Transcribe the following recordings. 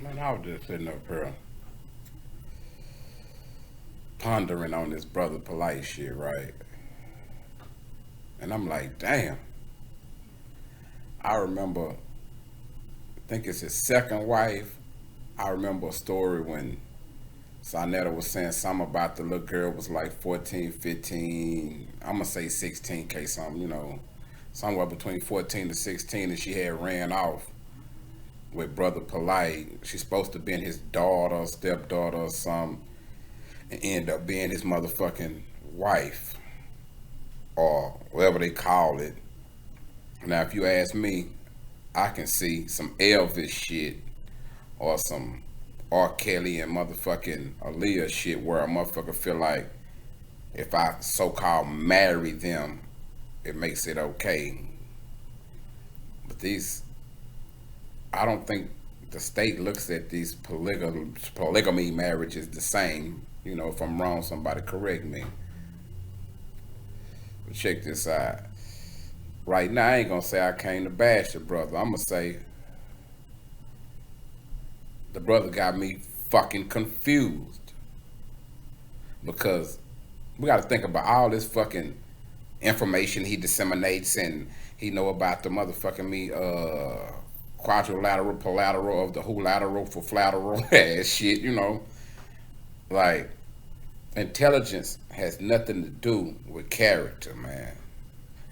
Man, I was just sitting up here pondering on this brother Polight shit, right? And I'm like, damn. I remember, I think it's his second wife. I remember a story when Sonetta was saying something about the little girl was like 14, 15. I'm gonna say 16K something, somewhere between 14 to 16, and she had ran off with brother Polight. She's supposed to be his daughter, stepdaughter, or something, and end up being his motherfucking wife, or whatever they call it. Now, if you ask me, I can see some Elvis shit or some R. Kelly and motherfucking Aaliyah shit where a motherfucker feel like if I so-called marry them, it makes it okay. But I don't think the state looks at these polygamy marriages the same. If I'm wrong, somebody correct me. But check this out. Right now, I ain't gonna say I came to bash the brother. I'm gonna say the brother got me fucking confused because we got to think about all this fucking information he disseminates, and he know about the motherfucking me quadrilateral, polateral of the who lateral for flateral ass shit. Like intelligence has nothing to do with character, man.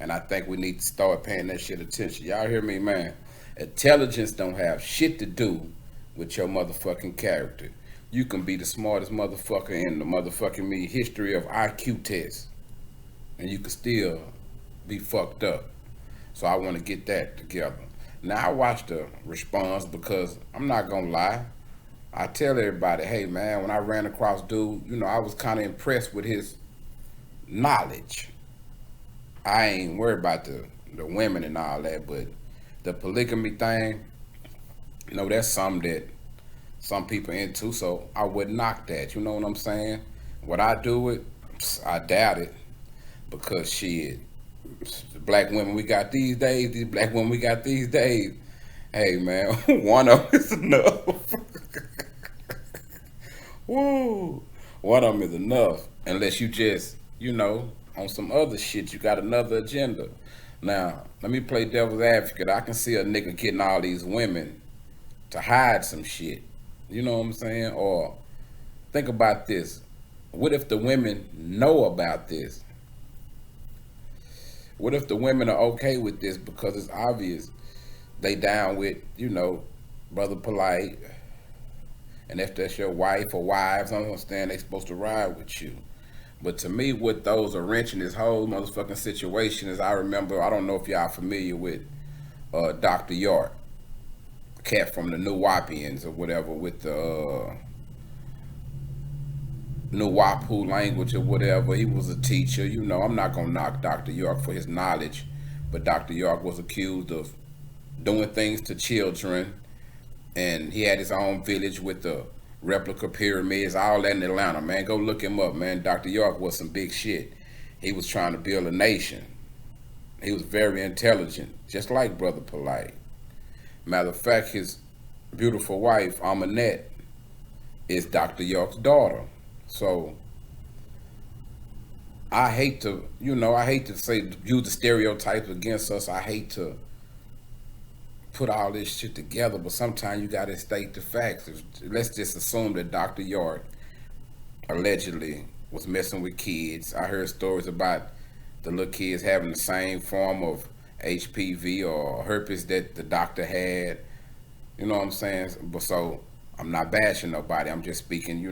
And I think we need to start paying that shit attention. Y'all hear me, man? Intelligence don't have shit to do with your motherfucking character. You can be the smartest motherfucker in the motherfucking me history of IQ tests, and you can still be fucked up. So I want to get that together. Now I watched the response because I'm not gonna lie. I tell everybody, hey man, when I ran across dude, I was kind of impressed with his knowledge. I ain't worried about the women and all that, but the polygamy thing, that's something that some people into, so I would knock that. You know what I'm saying? Would I do it? I doubt it, because shit, the black women we got these days, these black women we got these days, hey man, one of them is enough. Woo! One of them is enough, unless you just, on some other shit, you got another agenda. Now, let me play devil's advocate. I can see a nigga getting all these women to hide some shit. You know what I'm saying? Or think about this. What if the women know about this? What if the women are okay with this because it's obvious they down with, Brother Polight, and if that's your wife or wives, I understand they supposed to ride with you. But to me, what those are wrenching this whole motherfucking situation is, I remember, I don't know if y'all familiar with Dr. Youre, cat from the New Wapians or whatever, with the New Wapu language or whatever. He was a teacher. I'm not gonna knock Dr. Youre for his knowledge, but Dr. Youre was accused of doing things to children, and he had his own village with the replica pyramids, all that in Atlanta, man. Go look him up, man. Dr. Youre was some big shit. He was trying to build a nation. He was very intelligent, just like Brother Polight. Matter of fact, his beautiful wife, Amanette, is Dr. York's daughter. So I hate to, I hate to say use the stereotypes against us. I hate to put all this shit together, but sometimes you gotta state the facts. Let's just assume that Dr. Youre allegedly was messing with kids. I heard stories about the little kids having the same form of HPV or herpes that the doctor had. You know what I'm saying? But so I'm not bashing nobody. I'm just speaking,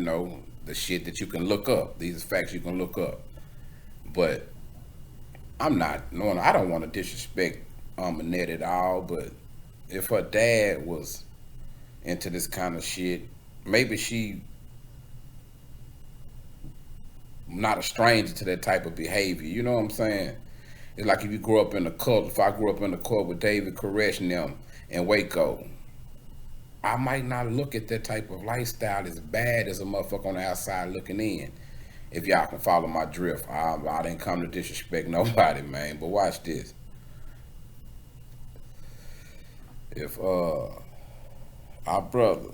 the shit that you can look up. These are facts you can look up. But I'm not knowing. I don't want to disrespect Annette at all. But if her dad was into this kind of shit, maybe she not a stranger to that type of behavior. You know what I'm saying? It's like if you grew up in a cult. If I grew up in a cult with David Koresh and them in Waco, I might not look at that type of lifestyle as bad as a motherfucker on the outside looking in. If y'all can follow my drift, I didn't come to disrespect nobody, man. But watch this. If our brother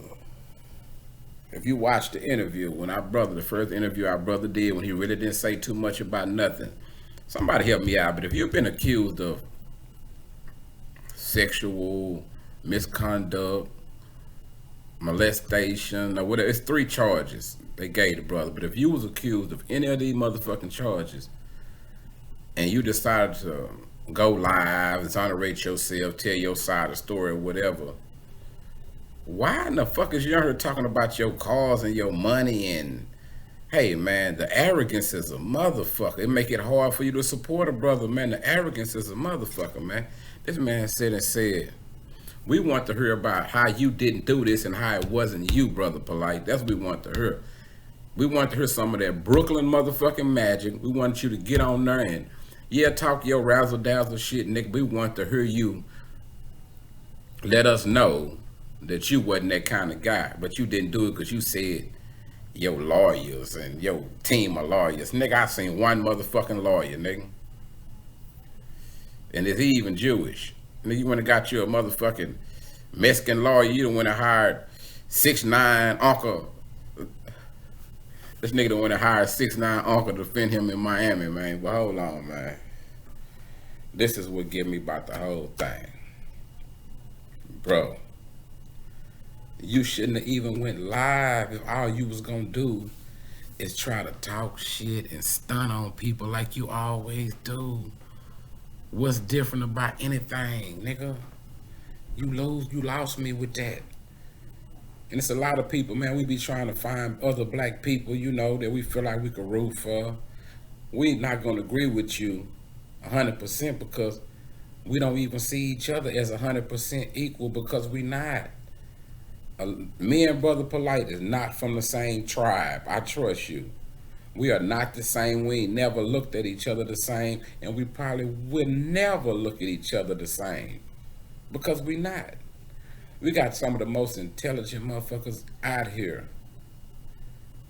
If you watch the interview, when our brother, the first interview our brother did, when he really didn't say too much about nothing, somebody help me out. But if you've been accused of sexual misconduct, molestation, or whatever, it's 3 charges they gave the brother. But if you was accused of any of these motherfucking charges, and you decided to go live, exonerate yourself, tell your side of the story or whatever, why in the fuck is you out here talking about your cars and your money? And hey man, the arrogance is a motherfucker. It make it hard for you to support a brother, man. The arrogance is a motherfucker, man. This man said, we want to hear about how you didn't do this and how it wasn't you, brother Polight. That's what we want to hear. We want to hear some of that Brooklyn motherfucking magic. We want you to get on there and, yeah, talk your razzle dazzle shit, nigga. We want to hear you let us know that you wasn't that kind of guy, but you didn't do it because you said your lawyers and your team of lawyers. Nigga, I seen one motherfucking lawyer, nigga. And is he even Jewish? Nigga, you went and got you a motherfucking Mexican lawyer. You done went and hired 6'9" uncle. This nigga done went and hired 6'9" uncle to defend him in Miami, man. But hold on, man. This is what get me about the whole thing. Bro, you shouldn't have even went live if all you was gonna do is try to talk shit and stun on people like you always do. What's different about anything, nigga? You lost me with that. And it's a lot of people, man, we be trying to find other black people, you know, that we feel like we could root for. We not gonna agree with you 100% because we don't even see each other as 100% equal because we not. Me and Brother Polight is not from the same tribe. I trust you. We are not the same. We ain't never looked at each other the same, and we probably will never look at each other the same because we not. We got some of the most intelligent motherfuckers out here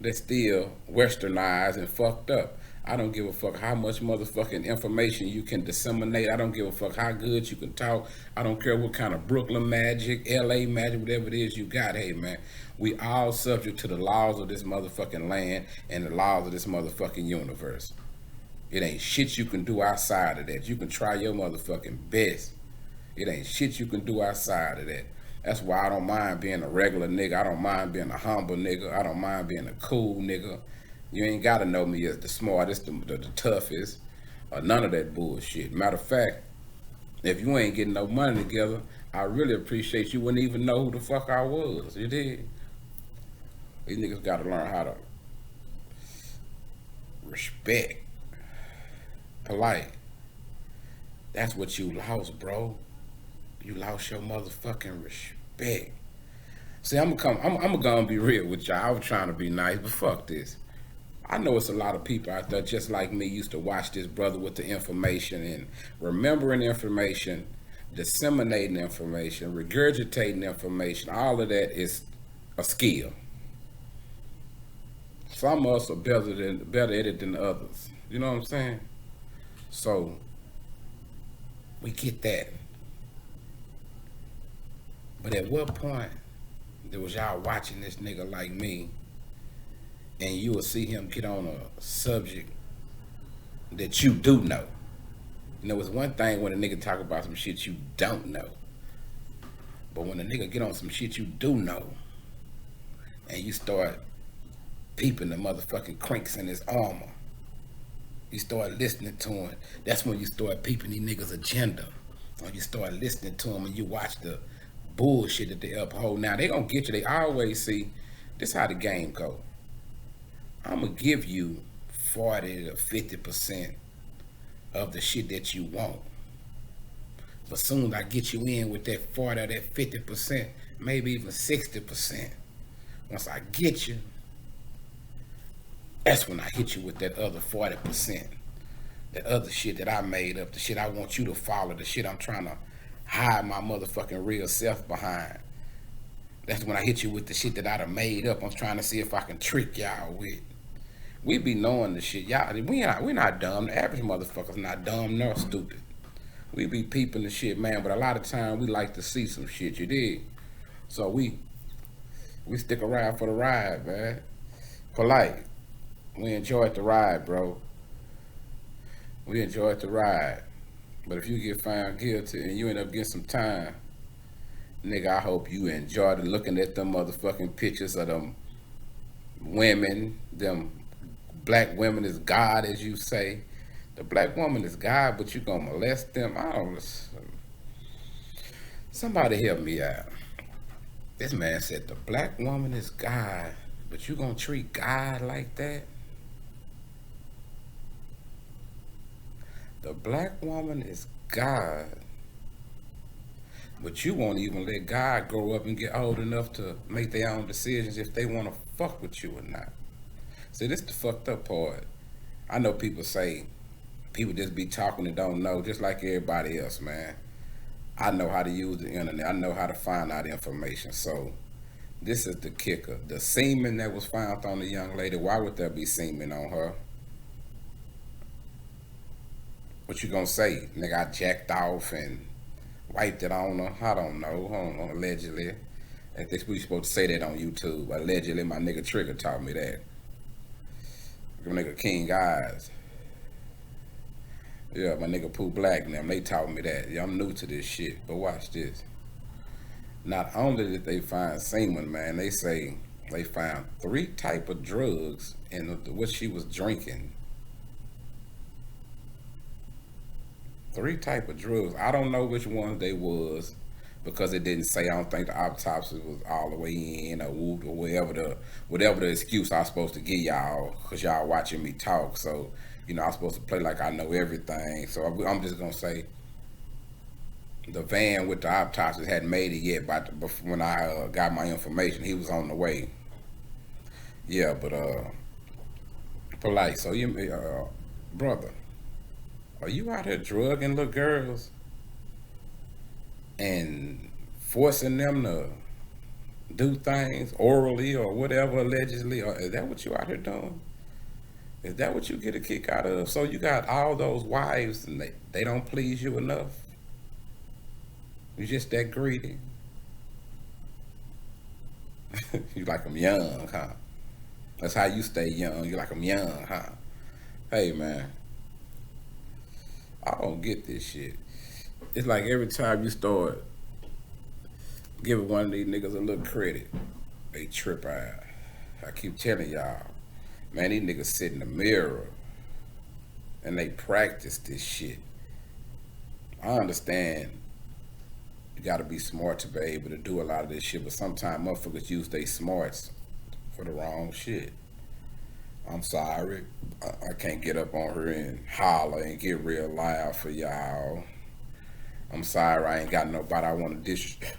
that still westernized and fucked up. I don't give a fuck how much motherfucking information you can disseminate. I don't give a fuck how good you can talk. I don't care what kind of Brooklyn magic, LA magic, whatever it is you got. Hey man, we all subject to the laws of this motherfucking land and the laws of this motherfucking universe. It ain't shit you can do outside of that. You can try your motherfucking best. It ain't shit you can do outside of that. That's why I don't mind being a regular nigga. I don't mind being a humble nigga. I don't mind being a cool nigga. You ain't gotta know me as the smartest, the toughest, or none of that bullshit. Matter of fact, if you ain't getting no money together, I really appreciate you wouldn't even know who the fuck I was. You did. These niggas gotta learn how to respect. Polight. That's what you lost, bro. You lost your motherfucking respect. See, I'm gonna be real with y'all. I was trying to be nice, but fuck this. I know it's a lot of people out there just like me used to watch this brother with the information and remembering information, disseminating information, regurgitating information. All of that is a skill. Some of us are better at it than others. You know what I'm saying? So we get that. But at what point there was y'all watching this nigga like me and you will see him get on a subject that you do know? You know, it's one thing when a nigga talk about some shit you don't know. But when a nigga get on some shit you do know and you start peeping the motherfucking crinks in his armor, you start listening to him, that's when you start peeping these niggas' agenda. Or you start listening to them and you watch the bullshit that they uphold. Now, they gonna get you. They always see, this how the game go. I'm gonna give you 40 to 50% of the shit that you want. But soon as I get you in with that 40 or that 50%, maybe even 60%, once I get you, that's when I hit you with that other 40%. That other shit that I made up, the shit I want you to follow, the shit I'm trying to hide my motherfucking real self behind. That's when I hit you with the shit that I done made up. I'm trying to see if I can trick y'all with. We be knowing the shit. Y'all, we not dumb. The average motherfucker's not dumb nor stupid. We be peeping the shit, man, but a lot of time we like to see some shit, you dig? So we We stick around for the ride, man. Polite. We enjoyed the ride, bro. We enjoyed the ride. But if you get found guilty and you end up getting some time, nigga, I hope you enjoyed looking at them motherfucking pictures of them women, them black women is God, as you say. The black woman is God, but you gonna molest them? I don't. Somebody help me out. This man said the black woman is God, but you gonna treat God like that? The black woman is God, but you won't even let God grow up and get old enough to make their own decisions if they want to fuck with you or not. See, this the fucked up part. I know people say people just be talking and don't know, just like everybody else, man. I know how to use the internet. I know how to find out information. So this is the kicker. The semen that was found on the young lady, why would there be semen on her? What you gonna say? Nigga, I jacked off and wiped it on her? I don't know, allegedly. I think we supposed to say that on YouTube. Allegedly, my nigga Trigger taught me that. My nigga King Eyes. Yeah, my nigga Pooh Black and them, they taught me that. Yeah, I'm new to this shit, but watch this. Not only did they find semen, man, they say they found 3 type of drugs in what she was drinking. 3 type of drugs. I don't know which ones they was because it didn't say. I don't think the autopsy was all the way in or whatever the excuse I was supposed to give y'all because y'all watching me talk. So I'm supposed to play like I know everything. So I'm just gonna say the van with the autopsy hadn't made it yet. But when I got my information, he was on the way. Yeah, but polite. So brother, are you out here drugging little girls and forcing them to do things orally or whatever, allegedly? Or is that what you out here doing? Is that what you get a kick out of? So you got all those wives and they don't please you enough? You just that greedy? You like them young, huh? That's how you stay young. You like them young, huh? Hey, man. I don't get this shit. It's like every time you start giving one of these niggas a little credit, they trip out. I keep telling y'all, man, these niggas sit in the mirror and they practice this shit. I understand you gotta be smart to be able to do a lot of this shit, but sometimes motherfuckers use their smarts for the wrong shit. I'm sorry. I can't get up on her and holler and get real loud for y'all. I'm sorry I ain't got nobody I want to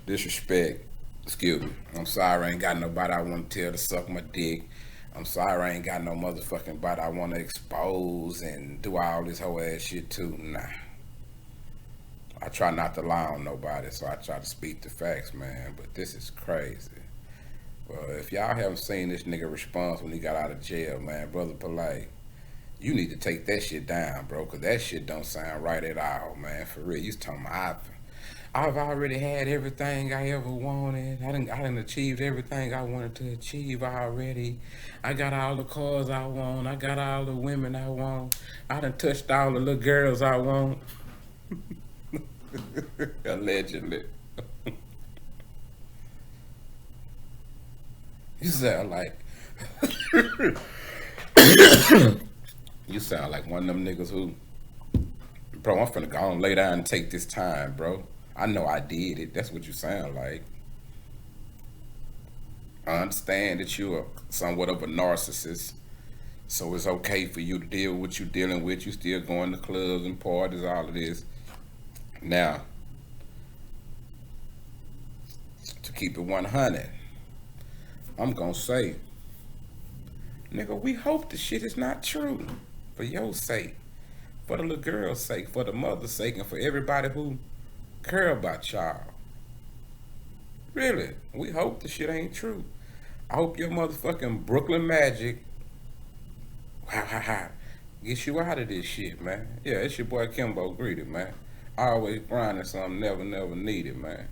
disrespect. Excuse me. I'm sorry I ain't got nobody I want to tell to suck my dick. I'm sorry I ain't got no motherfucking body I want to expose and do all this whole ass shit too. Nah. I try not to lie on nobody, so I try to speak the facts, man. But this is crazy. Well, if y'all haven't seen this nigga response when he got out of jail, man, Brother Polight, you need to take that shit down, bro, because that shit don't sound right at all, man. For real. You talking about I've already had everything I ever wanted. I done achieved everything I wanted to achieve already. I got all the cars I want. I got all the women I want. I done touched all the little girls I want. Allegedly. You sound like you sound like one of them niggas who, bro, I'm finna go and lay down and take this time, bro. I know I did it. That's what you sound like. I understand that you're somewhat of a narcissist, so it's okay for you to deal with what you're dealing with. You still going to clubs and parties, all of this. Now, to keep it 100, I'm gonna say, nigga, we hope the shit is not true. For your sake, for the little girl's sake, for the mother's sake, and for everybody who care about y'all. Really, we hope the shit ain't true. I hope your motherfucking Brooklyn magic, gets you out of this shit, man. Yeah, it's your boy Kimbo Greedy, man. Always grinding something never needed, man.